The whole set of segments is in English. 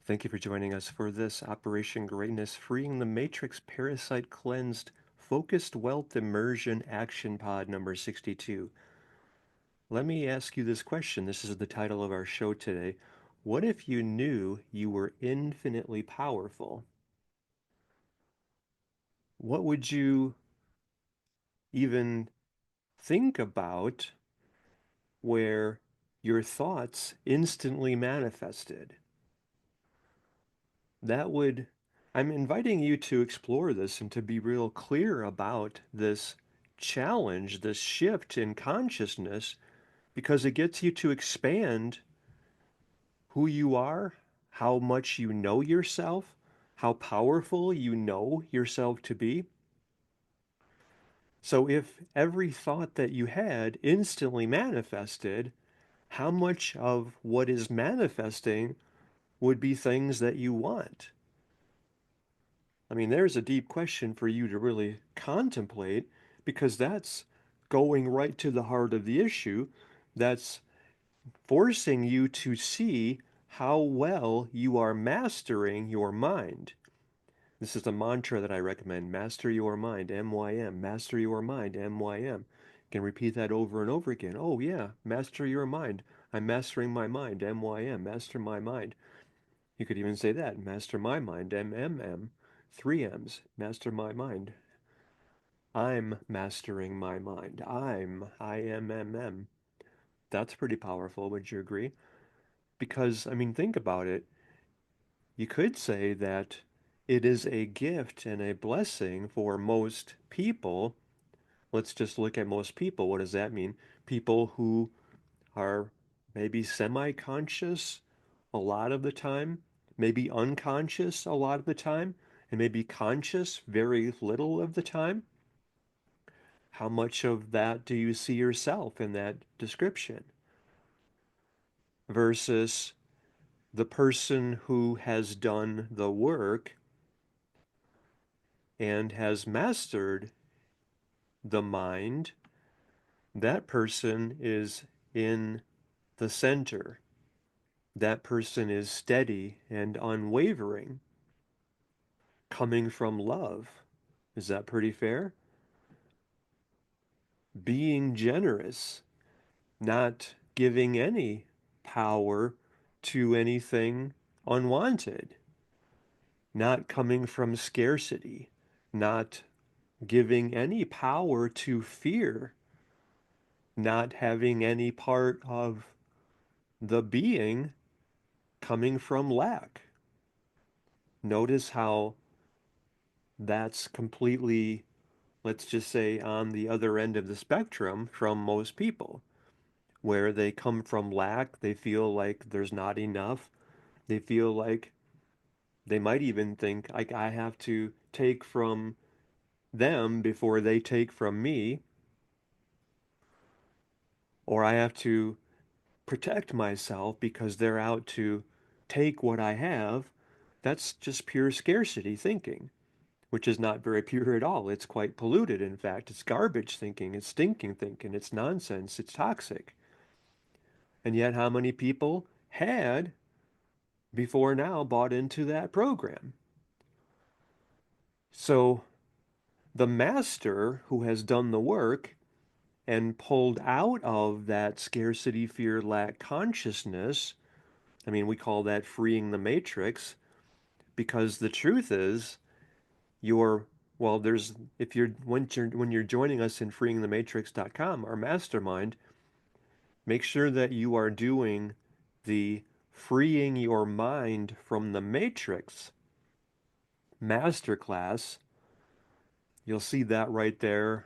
Thank you for joining us for this Operation Greatness Freeing the Matrix Parasite Cleansed Focused Wealth Immersion Action Pod number 62. Let me ask you this question. This is the title of our show today. What if you knew you were infinitely powerful? What would you even think about where your thoughts instantly manifested? That would, I'm inviting you to explore this and to be real clear about this challenge, this shift in consciousness, because it gets you to expand who you are, how much you know yourself, how powerful you know yourself to be. So if every thought that you had instantly manifested, how much of what is manifesting would be things that you want? I mean, there's a deep question for you to really contemplate because that's going right to the heart of the issue. That's forcing you to see how well you are mastering your mind. This is a mantra that I recommend. Master your mind, MYM. Master your mind, MYM. You can repeat that over and over again. Oh, yeah, master your mind. I'm mastering my mind, MYM. Master my mind. You could even say that. Master my mind, MMM. Three M's. Master my mind. I'm mastering my mind. IMMM. That's pretty powerful, would you agree? Because, I mean, think about it. You could say that it is a gift and a blessing for most people. Let's just look at most people. What does that mean? People who are maybe semi-conscious a lot of the time, maybe unconscious a lot of the time, and maybe conscious very little of the time. How much of that do you see yourself in that description? Versus the person who has done the work and has mastered the mind, that person is in the center. That person is steady and unwavering, coming from love. Is that pretty fair? Being generous, not giving any power to anything unwanted, not coming from scarcity, not giving any power to fear, not having any part of the being coming from lack. Notice how that's completely, let's just say, on the other end of the spectrum from most people, where they come from lack, they feel like there's not enough, they feel like they might even think, like, I have to take from them before they take from me, or I have to protect myself because they're out to take what I have. That's just pure scarcity thinking, which is not very pure at all. It's quite polluted, in fact. It's garbage thinking, it's stinking thinking, it's nonsense, it's toxic. And yet, how many people had before now bought into that program? So, the master who has done the work and pulled out of that scarcity, fear, lack consciousness, I mean, we call that freeing the matrix because the truth is, you're well, there's if you're when you're joining us in freeingthematrix.com, our mastermind, make sure that you are doing the freeing your mind from the matrix masterclass. You'll see that right there.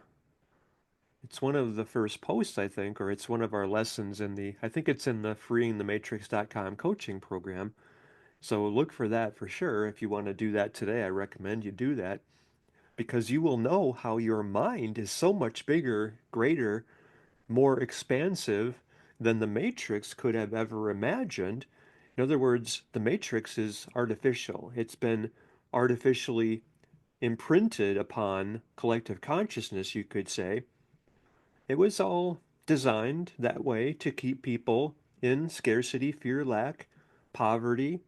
It's one of the first posts, I think, or it's one of our lessons in the, I think it's in the freeingthematrix.com coaching program. So look for that for sure. If you want to do that today, I recommend you do that because you will know how your mind is so much bigger, greater, more expansive than the Matrix could have ever imagined. In other words, the Matrix is artificial. It's been artificially imprinted upon collective consciousness, you could say. It was all designed that way to keep people in scarcity, fear, lack, poverty,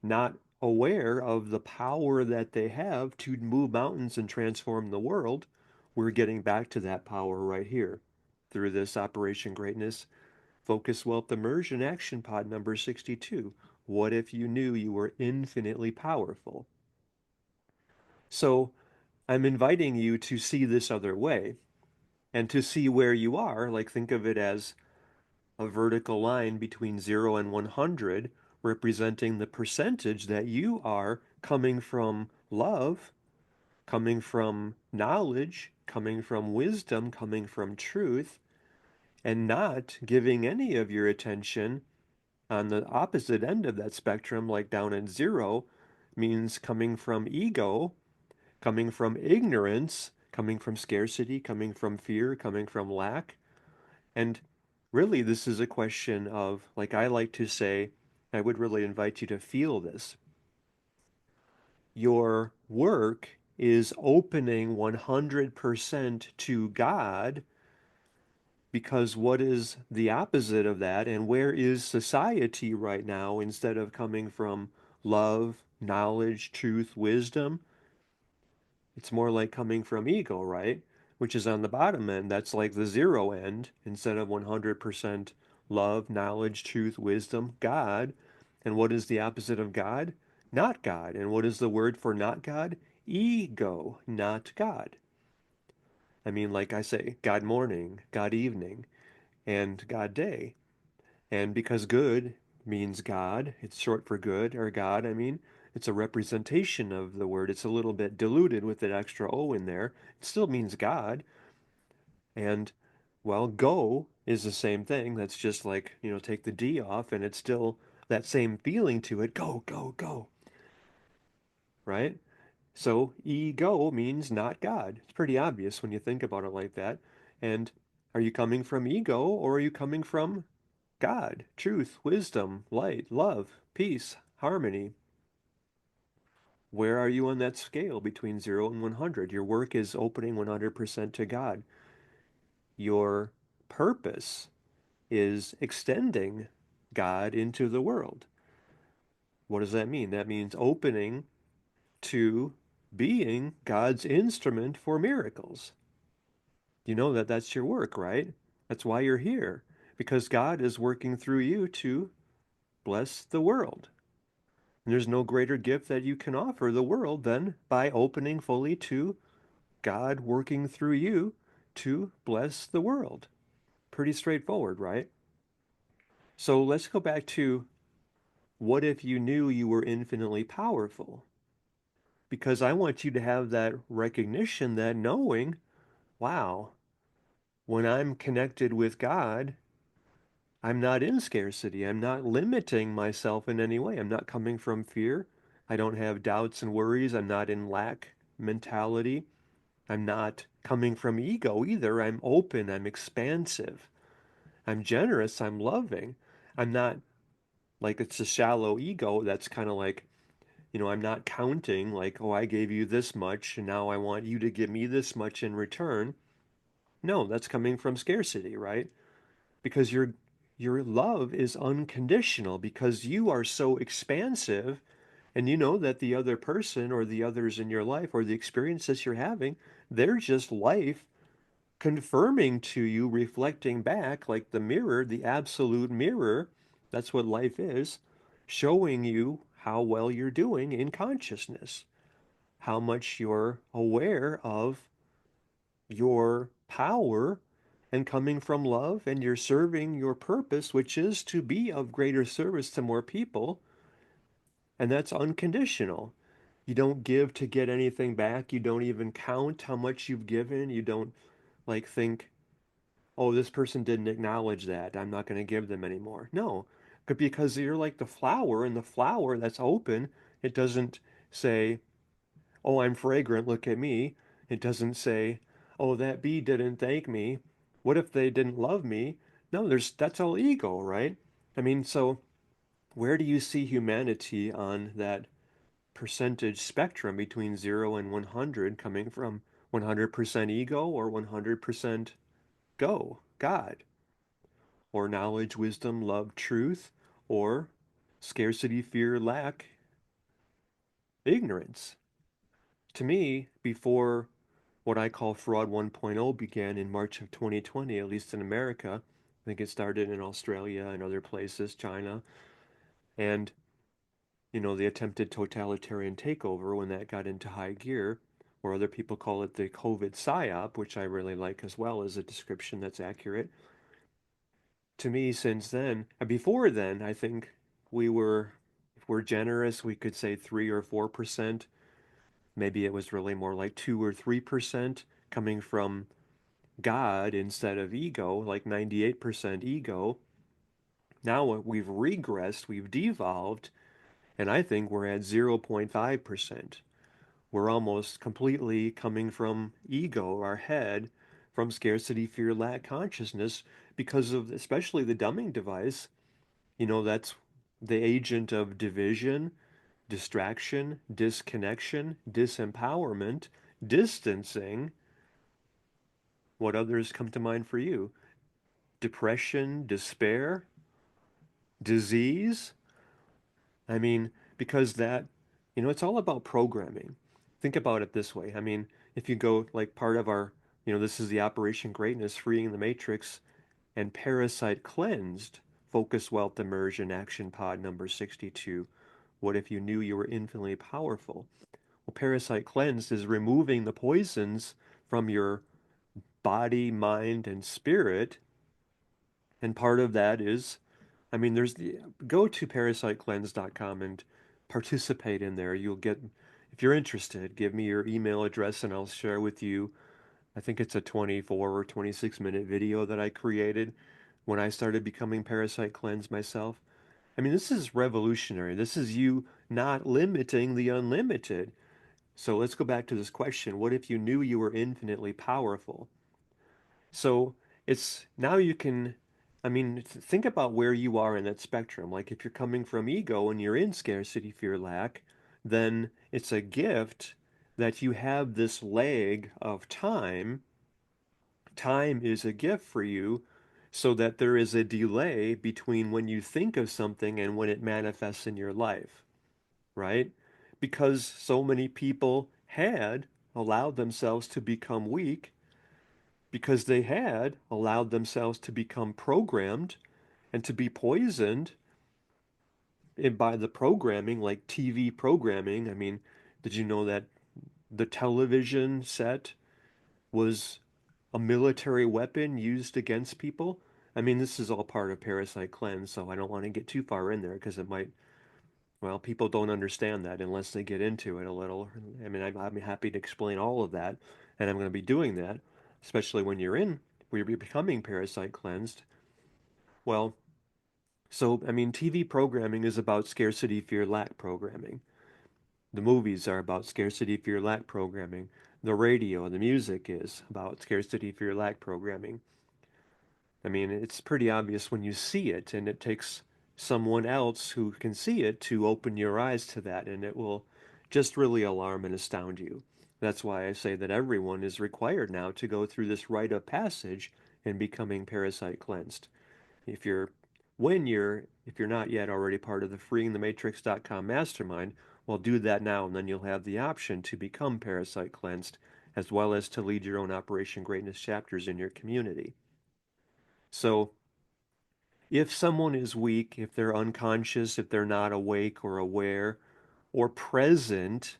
not aware of the power that they have to move mountains and transform the world, we're getting back to that power right here through this Operation Greatness Focus Wealth Immersion Action Pod number 62. What if you knew you were infinitely powerful? So I'm inviting you to see this other way and to see where you are. Like, think of it as a vertical line between 0 and 100, representing the percentage that you are coming from love, coming from knowledge, coming from wisdom, coming from truth, and not giving any of your attention on the opposite end of that spectrum, like down at 0, means coming from ego, coming from ignorance, coming from scarcity, coming from fear, coming from lack. And really, this is a question of, like I like to say, I would really invite you to feel this. Your work is opening 100% to God, because what is the opposite of that? And where is society right now instead of coming from love, knowledge, truth, wisdom? It's more like coming from ego, right? Which is on the bottom end. That's like the zero end instead of 100% love, knowledge, truth, wisdom, God. And what is the opposite of God? Not God. And what is the word for not God? Ego, not God. I mean, like I say, God morning, God evening, and God day. And because good means God, it's short for good, or God, I mean, it's a representation of the word. It's a little bit diluted with an extra O in there. It still means God. And, well, go is the same thing. That's just like, take the D off, and it's still that same feeling to it. Go, go, go, right? So ego means not God. It's pretty obvious when you think about it like that. And are you coming from ego, or are you coming from God, truth, wisdom, light, love, peace, harmony? Where are you on that scale between 0 and 100? Your work is opening 100% to God. Your purpose is extending God into the world. What does that mean? That means opening to being God's instrument for miracles. You know that that's your work, right? That's why you're here, because God is working through you to bless the world. And there's no greater gift that you can offer the world than by opening fully to God working through you to bless the world. Pretty straightforward, right? So let's go back to, what if you knew you were infinitely powerful? Because I want you to have that recognition, that knowing, wow, when I'm connected with God, I'm not in scarcity. I'm not limiting myself in any way. I'm not coming from fear. I don't have doubts and worries. I'm not in lack mentality. I'm not coming from ego either. I'm open. I'm expansive. I'm generous. I'm loving. I'm not like, it's a shallow ego that's kind of like, I'm not counting like, oh, I gave you this much and now I want you to give me this much in return. No, that's coming from scarcity, right? Because your love is unconditional, because you are so expansive, and you know that the other person or the others in your life or the experiences you're having, they're just life confirming to you, reflecting back like the mirror, the absolute mirror. That's what life is, showing you how well you're doing in consciousness, how much you're aware of your power and coming from love, and you're serving your purpose, which is to be of greater service to more people. And that's unconditional. You don't give to get anything back. You don't even count how much you've given. You don't like think, oh, this person didn't acknowledge that, I'm not going to give them anymore. No, because you're like the flower, and the flower that's open, it doesn't say, oh, I'm fragrant, look at me. It doesn't say, oh, that bee didn't thank me. What if they didn't love me? No, that's all ego, right? I mean, so where do you see humanity on that percentage spectrum between 0 and 100, coming from 100% ego or 100% go, God, or knowledge, wisdom, love, truth, or scarcity, fear, lack? ignorance. To me, before what I call Fraud 1.0 began in March of 2020, at least in America, I think it started in Australia and other places, China, and the attempted totalitarian takeover when that got into high gear, or other people call it the COVID psyop, which I really like as well as a description that's accurate. To me, since then, before then, I think if we're generous, we could say 3 or 4%. Maybe it was really more like 2 or 3% coming from God instead of ego, like 98% ego. Now we've regressed, we've devolved, and I think we're at 0.5%. We're almost completely coming from ego, our head, from scarcity, fear, lack consciousness because of especially the dumbing device. That's the agent of division, distraction, disconnection, disempowerment, distancing. What others come to mind for you? Depression, despair, disease. I mean, because it's all about programming. Think about it this way. I mean, if you go like part of our, this is the Operation Greatness, freeing the Matrix and Parasite Cleansed, Focus, Wealth, Immersion, Action Pod number 62. What if you knew you were infinitely powerful? Well, Parasite Cleansed is removing the poisons from your body, mind, and spirit. And part of that is, I mean, go to parasitecleanse.com and participate in there. If you're interested, give me your email address and I'll share with you. I think it's a 24 or 26-minute video that I created when I started becoming Parasite Cleanse myself. I mean, this is revolutionary. This is you not limiting the unlimited. So let's go back to this question. What if you knew you were infinitely powerful? So it's now you can, I mean, think about where you are in that spectrum. Like if you're coming from ego and you're in scarcity, fear, lack, then it's a gift that you have this lag of time. Time is a gift for you so that there is a delay between when you think of something and when it manifests in your life, right? Because so many people had allowed themselves to become weak because they had allowed themselves to become programmed and to be poisoned by the programming, like TV programming. I mean, did you know that the television set was a military weapon used against people? I mean, this is all part of Parasite Cleanse, so I don't want to get too far in there because it might, well, people don't understand that unless they get into it a little. I mean, I'm happy to explain all of that, and I'm going to be doing that, especially when you're becoming Parasite Cleansed. Well, so, I mean, TV programming is about scarcity, fear, lack programming. The movies are about scarcity, fear, lack programming. The radio, the music is about scarcity, fear, lack programming. I mean, it's pretty obvious when you see it, and it takes someone else who can see it to open your eyes to that, and it will just really alarm and astound you. That's why I say that everyone is required now to go through this rite of passage in becoming parasite cleansed. If you're if you're not yet already part of the freeingthematrix.com mastermind, well, do that now, and then you'll have the option to become parasite cleansed, as well as to lead your own Operation Greatness chapters in your community. So, if someone is weak, if they're unconscious, if they're not awake or aware or present,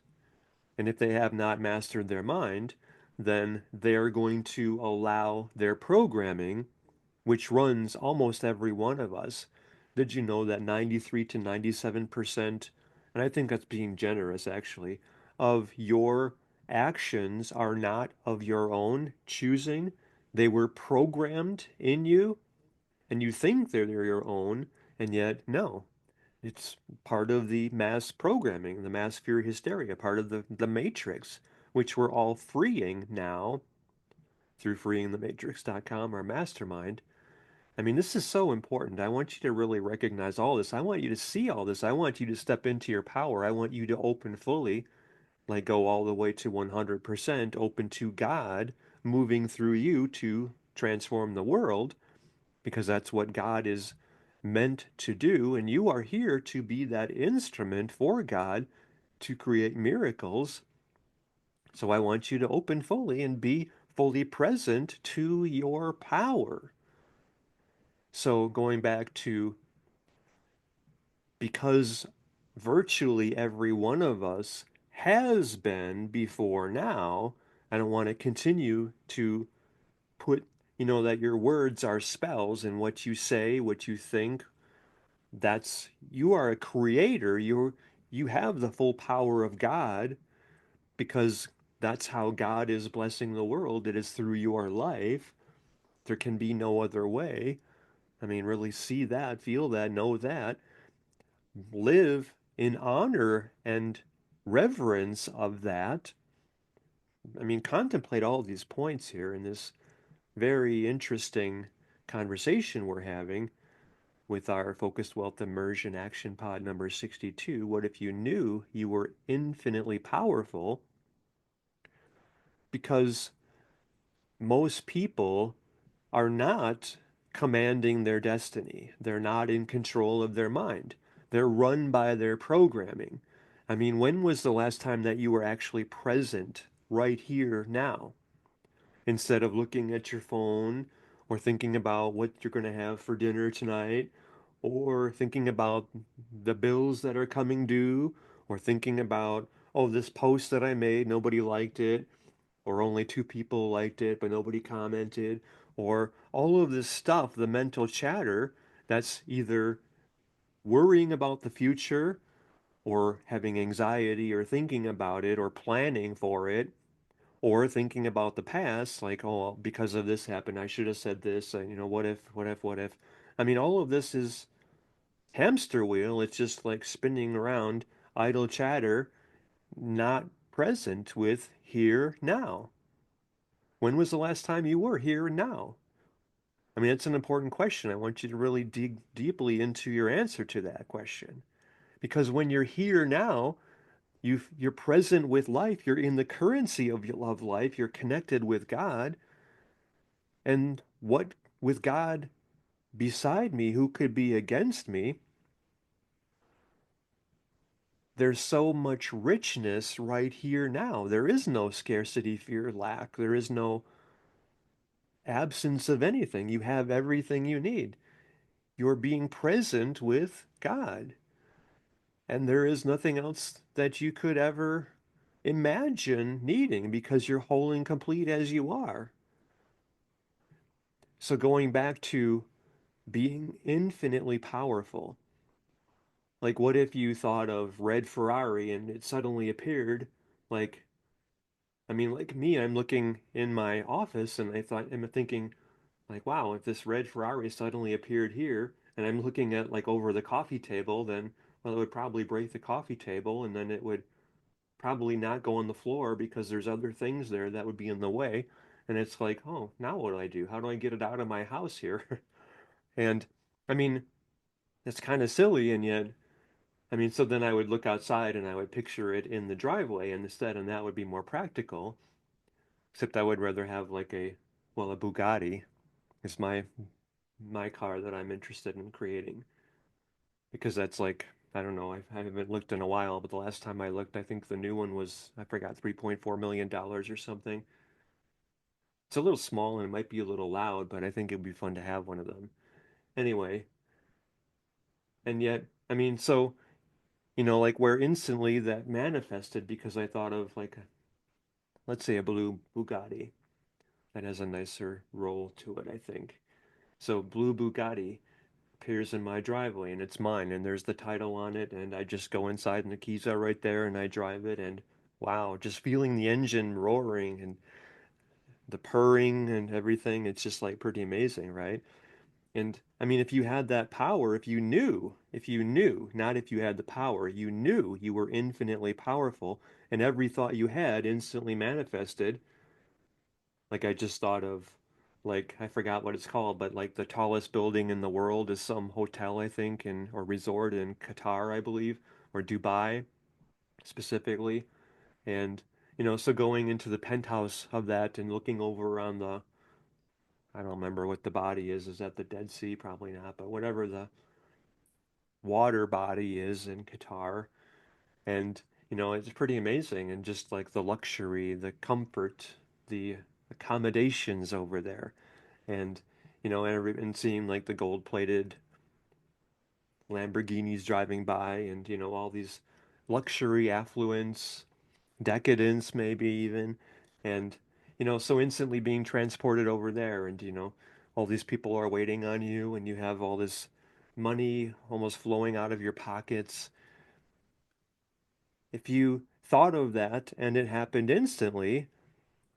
and if they have not mastered their mind, then they're going to allow their programming, which runs almost every one of us. Did you know that 93 to 97%, and I think that's being generous actually, of your actions are not of your own choosing? They were programmed in you, and you think they're your own, and yet, no. It's part of the mass programming, the mass fear hysteria, part of the matrix, which we're all freeing now through freeingthematrix.com, our mastermind. I mean, this is so important. I want you to really recognize all this. I want you to see all this. I want you to step into your power. I want you to open fully, like go all the way to 100% open to God moving through you to transform the world, because that's what God is meant to do. And you are here to be that instrument for God to create miracles. So I want you to open fully and be fully present to your power. So going back to because virtually every one of us has been before now, I don't want to continue to put, that your words are spells and what you say, what you think, that's you are a creator. You have the full power of God because that's how God is blessing the world. It is through your life. There can be no other way. I mean, really see that, feel that, know that, live in honor and reverence of that. I mean, contemplate all these points here in this very interesting conversation we're having with our Focused Wealth Immersion Action Pod number 62. What if you knew you were infinitely powerful? Because most people are not commanding their destiny. They're not in control of their mind. They're run by their programming. I mean, when was the last time that you were actually present right here now? Instead of looking at your phone or thinking about what you're going to have for dinner tonight or thinking about the bills that are coming due or thinking about, oh, this post that I made, nobody liked it, or only two people liked it, but nobody commented, or all of this stuff, the mental chatter that's either worrying about the future or having anxiety or thinking about it or planning for it or thinking about the past, like, oh, because of this happened, I should have said this, what if, what if, what if. I mean, all of this is hamster wheel. It's just like spinning around, idle chatter, not present with here now. When was the last time you were here now? I mean, it's an important question. I want you to really dig deeply into your answer to that question. Because when you're here now, you're present with life, you're in the currency of your love life, you're connected with God, and what with God beside me, who could be against me? There's so much richness right here now. There is no scarcity, fear, lack. There is no absence of anything. You have everything you need. You're being present with God. And there is nothing else that you could ever imagine needing because you're whole and complete as you are. So going back to being infinitely powerful, like what if you thought of red Ferrari and it suddenly appeared like I mean like me, I'm looking in my office and I'm thinking like wow, if this red Ferrari suddenly appeared here and I'm looking at like over the coffee table, then well it would probably break the coffee table and then it would probably not go on the floor because there's other things there that would be in the way. And it's like, oh, now what do I do? How do I get it out of my house here? And I mean, it's kind of silly, and yet, I mean, so then I would look outside and I would picture it in the driveway instead, and that would be more practical. Except I would rather have like a Bugatti is my car that I'm interested in creating because that's like I don't know. I haven't looked in a while, but the last time I looked, I think the new one was I forgot $3.4 million or something. It's a little small and it might be a little loud, but I think it'd be fun to have one of them. Anyway, and yet, I mean, so, like where instantly that manifested because I thought of like, let's say a blue Bugatti that has a nicer roll to it, I think. So, blue Bugatti appears in my driveway and it's mine and there's the title on it and I just go inside and the keys are right there and I drive it and wow, just feeling the engine roaring and the purring and everything, it's just like pretty amazing, right? And I mean, if you had that power, if you knew, not if you had the power, you knew you were infinitely powerful and every thought you had instantly manifested. Like I just thought of, like, I forgot what it's called, but like the tallest building in the world is some hotel, I think, or resort in Qatar, I believe, or Dubai specifically. And, so going into the penthouse of that and looking over on I don't remember what the body is. Is that the Dead Sea? Probably not, but whatever the water body is in Qatar. And It's pretty amazing. And just like the luxury, the comfort, the accommodations over there. And, and seeing like the gold-plated Lamborghinis driving by and, all these luxury affluence, decadence maybe even. And, so instantly being transported over there and, all these people are waiting on you and you have all this money almost flowing out of your pockets. If you thought of that and it happened instantly,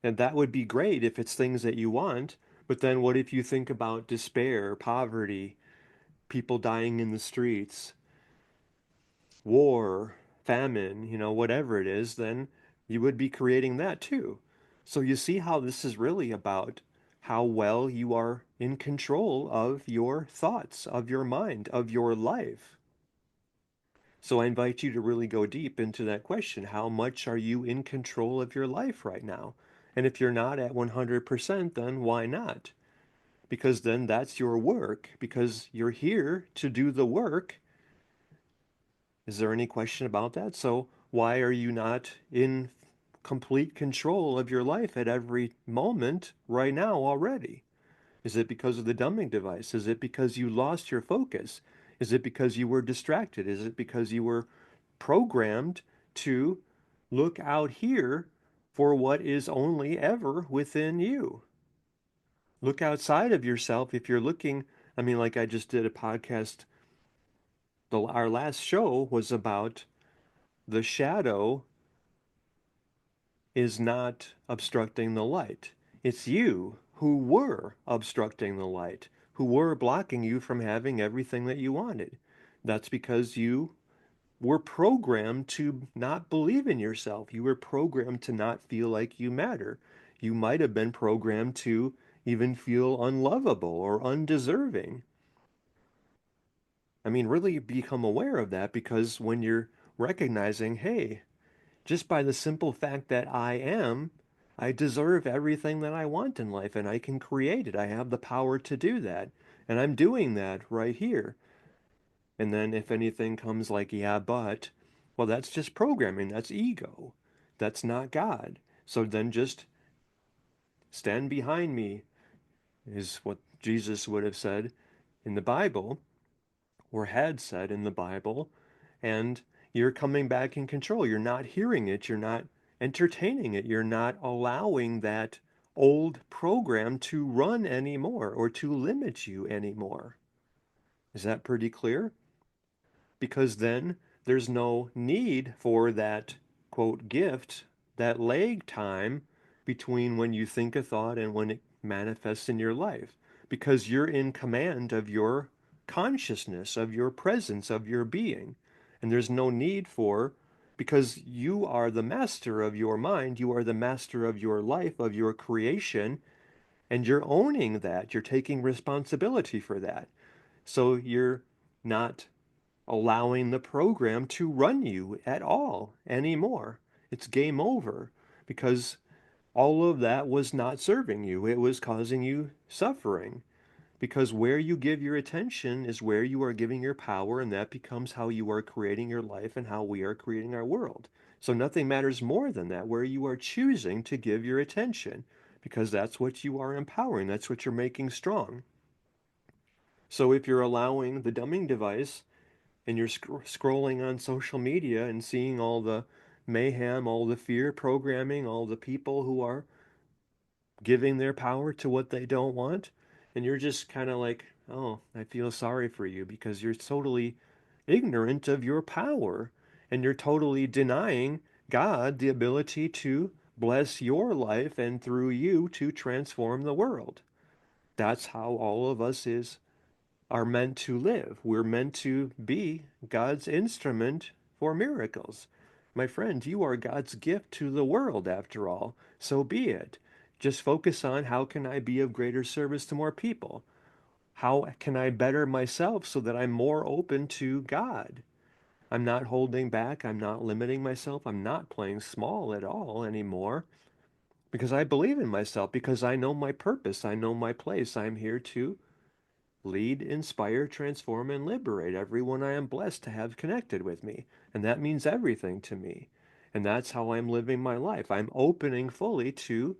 and that would be great if it's things that you want. But then what if you think about despair, poverty, people dying in the streets, war, famine, whatever it is, then you would be creating that too. So you see how this is really about how well you are in control of your thoughts, of your mind, of your life. So I invite you to really go deep into that question. How much are you in control of your life right now? And if you're not at 100%, then why not? Because then that's your work, because you're here to do the work. Is there any question about that? So why are you not in complete control of your life at every moment right now already? Is it because of the dumbing device? Is it because you lost your focus? Is it because you were distracted? Is it because you were programmed to look out here for what is only ever within you? Look outside of yourself. If you're looking, I mean, like I just did a podcast, our last show was about the shadow is not obstructing the light. It's you who were obstructing the light, who were blocking you from having everything that you wanted. That's because you were programmed to not believe in yourself. You were programmed to not feel like you matter. You might have been programmed to even feel unlovable or undeserving. I mean, really become aware of that because when you're recognizing, hey, just by the simple fact that I deserve everything that I want in life and I can create it. I have the power to do that. And I'm doing that right here. And then if anything comes like, yeah, but, well, that's just programming. That's ego. That's not God. So then just stand behind me, is what Jesus would have said in the Bible, or had said in the Bible. And you're coming back in control. You're not hearing it. You're not entertaining it. You're not allowing that old program to run anymore or to limit you anymore. Is that pretty clear? Because then there's no need for that quote gift, that lag time between when you think a thought and when it manifests in your life. Because you're in command of your consciousness, of your presence, of your being. And there's no need for, because you are the master of your mind, you are the master of your life, of your creation, and you're owning that. You're taking responsibility for that. So you're not allowing the program to run you at all anymore. It's game over because all of that was not serving you. It was causing you suffering because where you give your attention is where you are giving your power, and that becomes how you are creating your life and how we are creating our world. So nothing matters more than that, where you are choosing to give your attention because that's what you are empowering, that's what you're making strong. So if you're allowing the dumbing device and you're scrolling on social media and seeing all the mayhem, all the fear programming, all the people who are giving their power to what they don't want, and you're just kind of like, oh, I feel sorry for you because you're totally ignorant of your power and you're totally denying God the ability to bless your life and through you to transform the world. That's how all of us are meant to live. We're meant to be God's instrument for miracles. My friend, you are God's gift to the world after all. So be it. Just focus on how can I be of greater service to more people? How can I better myself so that I'm more open to God? I'm not holding back. I'm not limiting myself. I'm not playing small at all anymore because I believe in myself, because I know my purpose. I know my place. I'm here to lead, inspire, transform, and liberate everyone I am blessed to have connected with me. And that means everything to me. And that's how I'm living my life. I'm opening fully to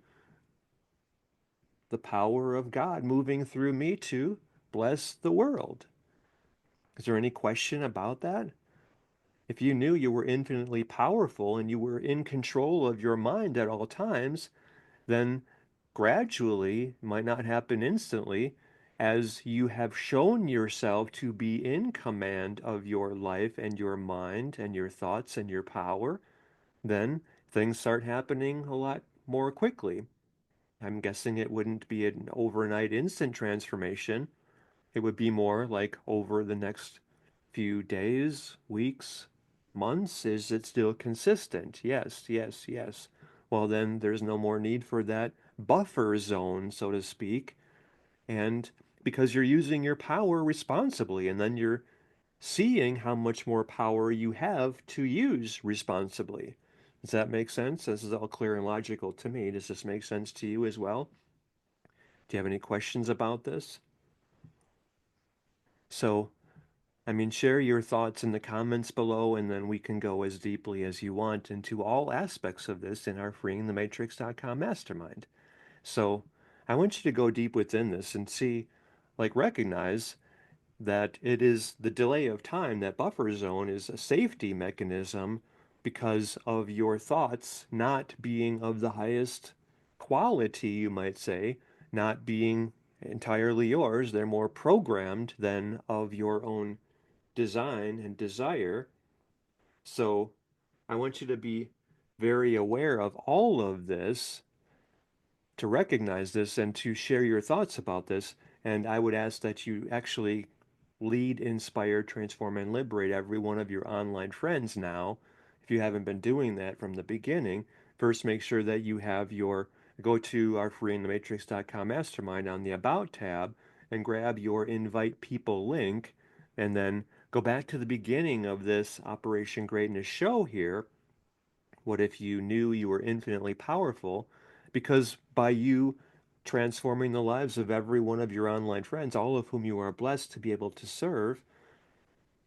the power of God moving through me to bless the world. Is there any question about that? If you knew you were infinitely powerful and you were in control of your mind at all times, then gradually, it might not happen instantly, as you have shown yourself to be in command of your life and your mind and your thoughts and your power, then things start happening a lot more quickly. I'm guessing it wouldn't be an overnight instant transformation. It would be more like over the next few days, weeks, months. Is it still consistent? Yes, yes, yes. Well, then there's no more need for that buffer zone, so to speak. And because you're using your power responsibly, and then you're seeing how much more power you have to use responsibly. Does that make sense? This is all clear and logical to me. Does this make sense to you as well? Do you have any questions about this? So, I mean, share your thoughts in the comments below, and then we can go as deeply as you want into all aspects of this in our freeingthematrix.com mastermind. So, I want you to go deep within this and see, like, recognize that it is the delay of time, that buffer zone is a safety mechanism because of your thoughts not being of the highest quality, you might say, not being entirely yours. They're more programmed than of your own design and desire. So I want you to be very aware of all of this, to recognize this and to share your thoughts about this. And I would ask that you actually lead, inspire, transform, and liberate every one of your online friends now. If you haven't been doing that from the beginning, first make sure that you have your go to our freeingthematrix.com mastermind on the About tab and grab your invite people link, and then go back to the beginning of this Operation Greatness show here. What if you knew you were infinitely powerful? Because by you transforming the lives of every one of your online friends, all of whom you are blessed to be able to serve,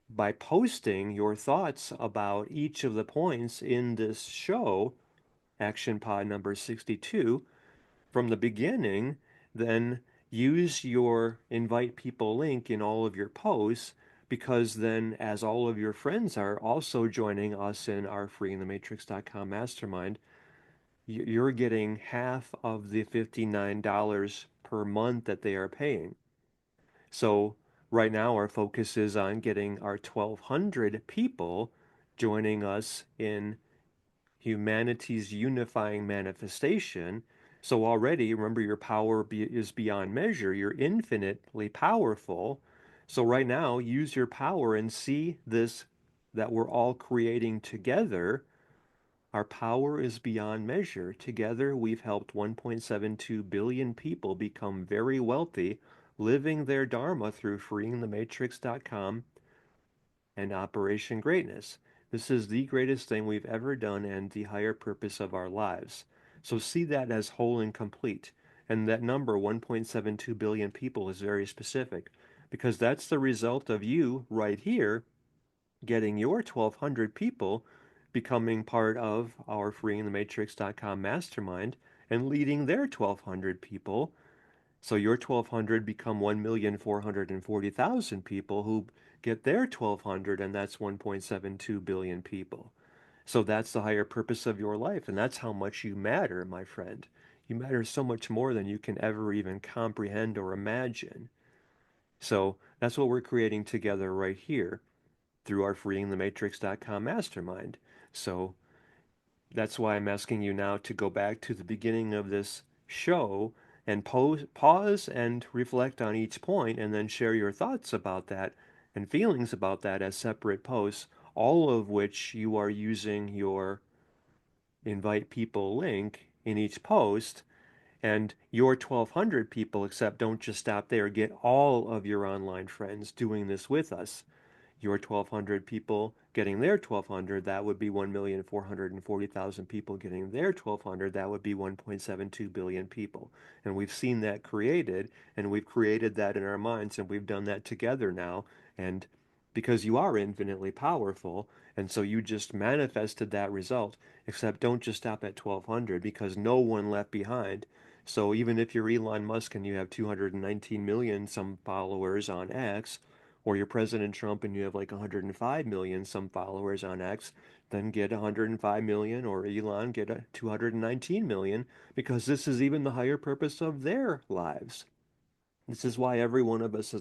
by posting your thoughts about each of the points in this show, Action Pod number 62, from the beginning, then use your invite people link in all of your posts, because then as all of your friends are also joining us in our freeingthematrix.com mastermind, you're getting half of the $59 per month that they are paying. So right now our focus is on getting our 1,200 people joining us in humanity's unifying manifestation. So already, remember, your power is beyond measure. You're infinitely powerful. So right now, use your power and see this, that we're all creating together. Our power is beyond measure. Together, we've helped 1.72 billion people become very wealthy, living their Dharma through freeingthematrix.com and Operation Greatness. This is the greatest thing we've ever done and the higher purpose of our lives. So see that as whole and complete. And that number, 1.72 billion people, is very specific because that's the result of you right here getting your 1,200 people becoming part of our freeingthematrix.com mastermind and leading their 1,200 people. So your 1,200 become 1,440,000 people who get their 1,200, and that's 1.72 billion people. So that's the higher purpose of your life, and that's how much you matter, my friend. You matter so much more than you can ever even comprehend or imagine. So that's what we're creating together right here through our freeingthematrix.com mastermind. So that's why I'm asking you now to go back to the beginning of this show and pause and reflect on each point, and then share your thoughts about that and feelings about that as separate posts, all of which you are using your invite people link in each post. And your 1,200 people, except don't just stop there, get all of your online friends doing this with us. Your 1,200 people getting their 1,200, that would be 1,440,000 people getting their 1,200, that would be 1.72 billion people. And we've seen that created, and we've created that in our minds, and we've done that together now. And because you are infinitely powerful. And so you just manifested that result, except don't just stop at 1200 because no one left behind. So even if you're Elon Musk and you have 219 million some followers on X, or you're President Trump and you have like 105 million some followers on X, then get 105 million, or Elon get a 219 million, because this is even the higher purpose of their lives. This is why every one of us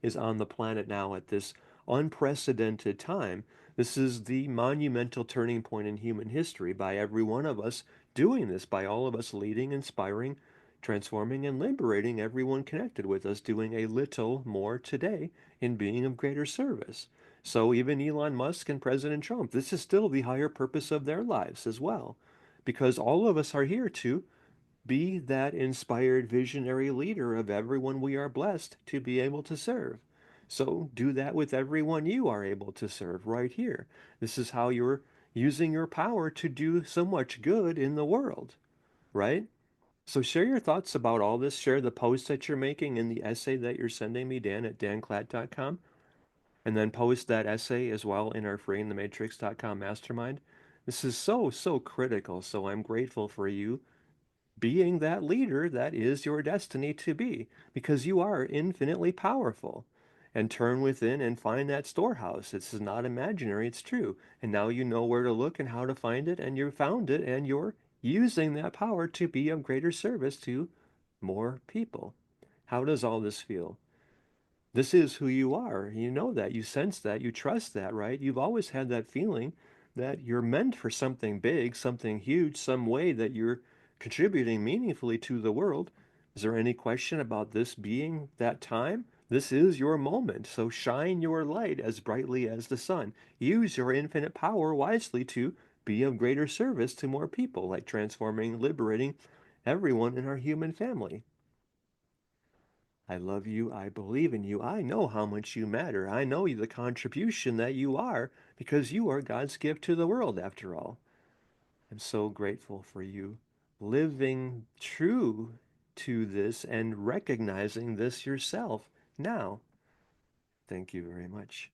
is on the planet now at this unprecedented time. This is the monumental turning point in human history by every one of us doing this, by all of us leading, inspiring, transforming, and liberating everyone connected with us, doing a little more today in being of greater service. So even Elon Musk and President Trump, this is still the higher purpose of their lives as well, because all of us are here to be that inspired visionary leader of everyone we are blessed to be able to serve. So do that with everyone you are able to serve right here. This is how you're using your power to do so much good in the world, right? So share your thoughts about all this. Share the post that you're making in the essay that you're sending me, Dan, at danklatt.com. And then post that essay as well in our freeingthematrix.com mastermind. This is so, so critical. So I'm grateful for you being that leader that is your destiny to be, because you are infinitely powerful. And turn within and find that storehouse. It's not imaginary, it's true. And now you know where to look and how to find it, and you found it, and you're using that power to be of greater service to more people. How does all this feel? This is who you are. You know that. You sense that. You trust that, right? You've always had that feeling that you're meant for something big, something huge, some way that you're contributing meaningfully to the world. Is there any question about this being that time? This is your moment. So shine your light as brightly as the sun. Use your infinite power wisely to be of greater service to more people, like transforming, liberating everyone in our human family. I love you. I believe in you. I know how much you matter. I know the contribution that you are, because you are God's gift to the world, after all. I'm so grateful for you living true to this and recognizing this yourself now. Thank you very much.